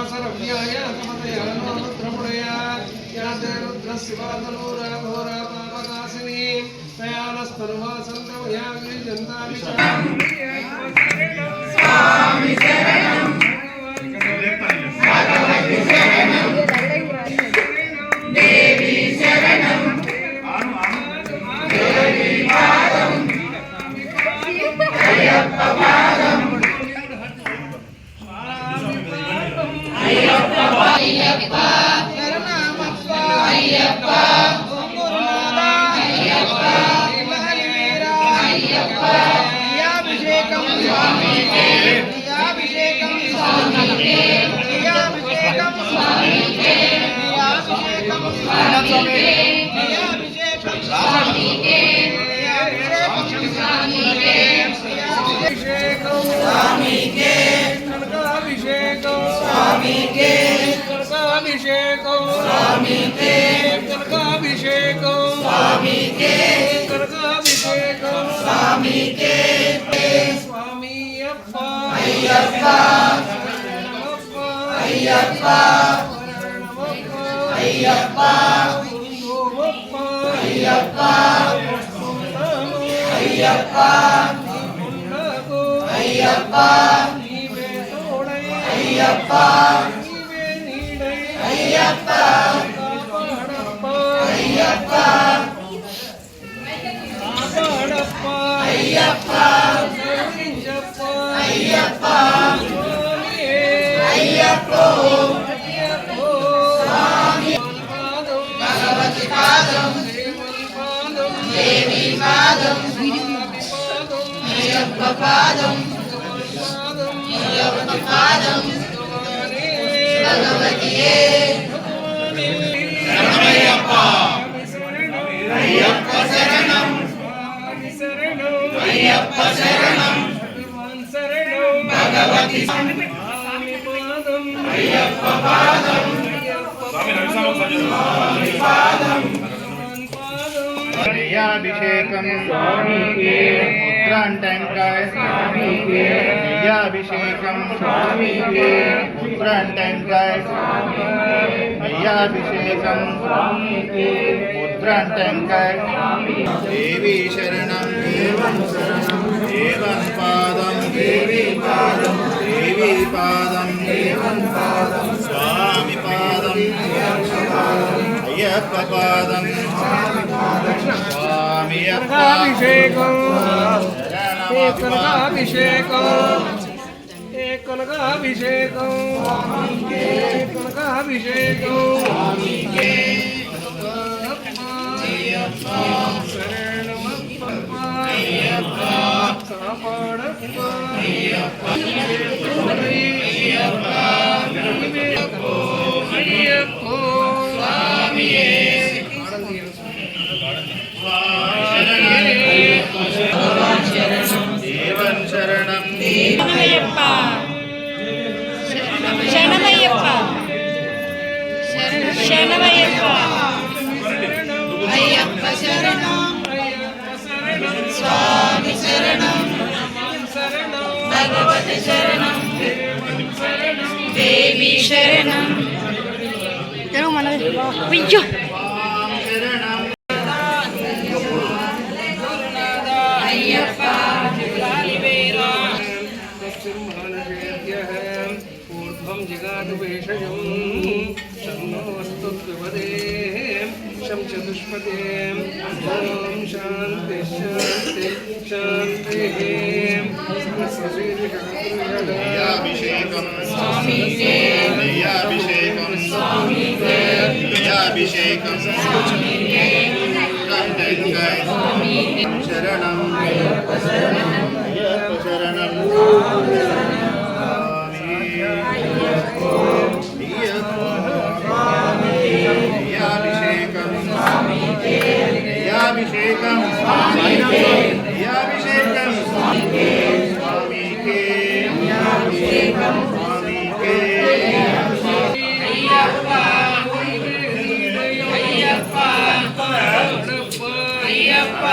सरव्याय तमतयानुद्रमुडय याते रुद्रशिवातनूराघोरापापकासिनी तयानस्तनुवासन्तमया स्वामी शरणं भगवति शरणं देवी शरणं देवी पादं अय्यप्प पादं अय्यप्प अय्यप्प शरणमप्प अय्यप्प अय्यप्प अय्यप्प अभिषेकं स्वामीके अभिषेकं स्वामीके अभिषेकं स्वामीके अभिषेकं स्वामीके अभिषेकं स्वामीके अभिषेकं स्वामीके अभिषेकं स्वामीके अभिषेकं स्वामीके अभिषेकं स्वामीके अभिषेकं स्वामीके अभिषेकं स्वामीके स्वामीयप्पा अय्यप्पा अय्यप्पा अय्यप्पा अय्यप्पा अय्यप्पा अय्यप्पा अय्यप्पा अय्यप्पा अय्यप्पा अय्यप्पा अय्यप्पा अय्यप्पो स्वामी भगवति पादं देवी पादं अय्यप्प पादं भगवति पादं भगवतिये शरणमయ్యప్ప अय्यप्प शरणं अय्यप्प शरणं भगवति अय्यप्प पादं स्वामी पादं अभिषेकं स्वामीके मुद्रांटंकाय स्वामीके अभिषेकं स्वामीके मुद्रांटंकाय अभिषेकं स्वामीके मुद्रांटंकाय देवी शरणं देवं पादं देवी पादं देवी पादं देवं पादं स्वामी पादं अय्यप्प पादं स्वामी अभिषेकं एकनकाभिषेकं एकनकाभिषेकं एकनकाभिषेकं శరణమయ్యప్ప అయ్యప్ప శరణం స్వామి శరణం భగవతి శరణం దేవి శరణం అయ్యో అయ్యప్ప ऊर्ध्वं जिगातु भेषजं शन्नोऽस्तु द्विपदे शं चतुष्पदे ॐ शान्ति शान्ति शान्तिः अभिषेकं स्वामीके अभिषेकं स्वामीके अभिषेकं स्वामीके शरणं अय्यप्प शरणं अभिषेकं स्वामीके अभिषेकं स्वामीके स्वामीके अभिषेकं स्वामीके अय्यप्प अय्यप्प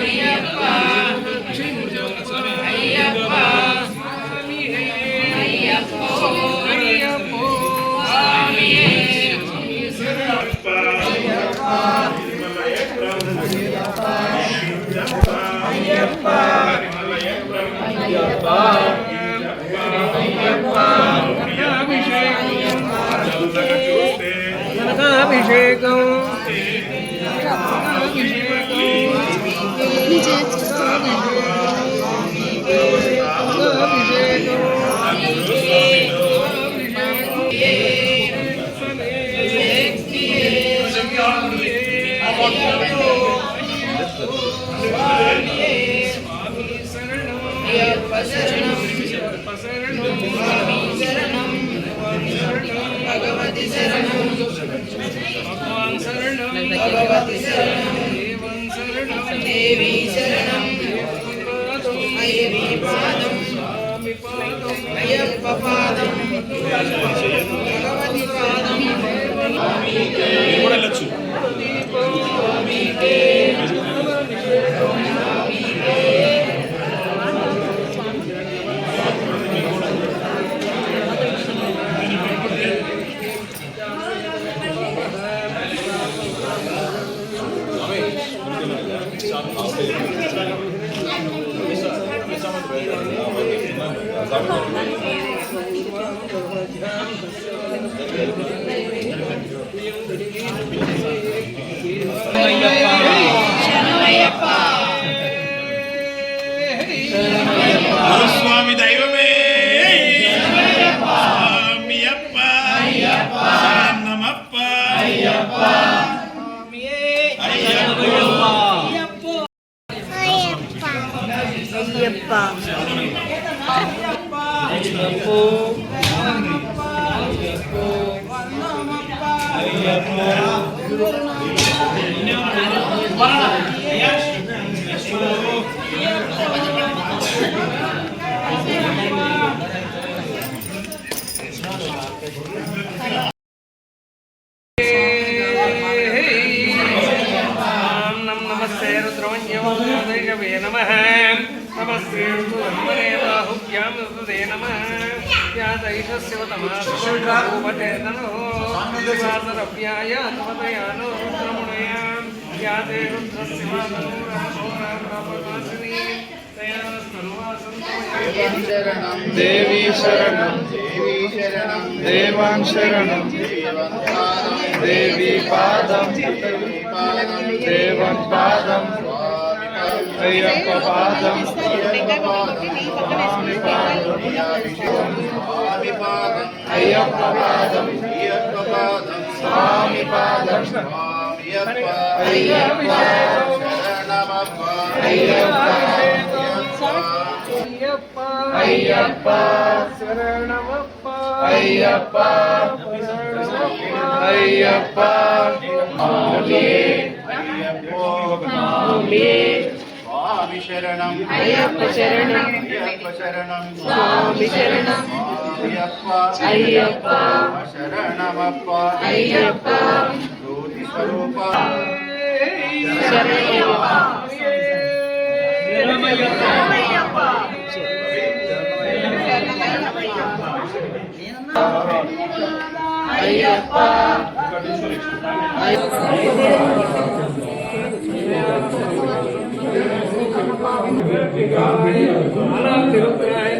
अय्यप्प అభిషేకం భగవతి శరణం భగవాన్ శరణం భగవతి శరణం దేవి శరణం దేవి పాదం స్వామి పాదం అయ్యప్ప పాదం భగవతి పాదం స్వామి దైవమే స్వామి అప్ప శరణమప్ప అయ్యప్ప नमस्ते रुद्रमन्यवदे नमः नमस्ते ऋतुधर्मणे बाहुभ्यां ऋतुदे नमः या दैशस्यवतमाशोभते तनोः वासरभ्याय त्वदयानो रुद्रमुणयां या ते रुद्रस्य मातनुराहोराप्रपदासिनी तया सर्वासन्तमया దేవి శరణం దేవి శరణం దేవాన్ శరణం దేవి పాదం దేవన్ పాదం అయ్యప్ప పాదం స్వామి పాదం అయ్యప్ప పాదం అయ్యప్ప పాదం స్వామి పాదం అయ్యప్ప శరణమప్ప అయ్యప్ప అయ్యప్ప అయ్యప్ప శరణమప్ప అయ్యప్ప అయ్యప్ప స్వామి శరణం అయ్యప్ప శరణం అయ్యప్ప శరణం స్వామి శరణం అయ్యప్ప అయ్యప్ప శరణమప్ప అయ్యప్ప జ్యోతి స్వరూప శరణయ్యప్ప అయ్యప్ప అలా తిరుగుతున్నాయి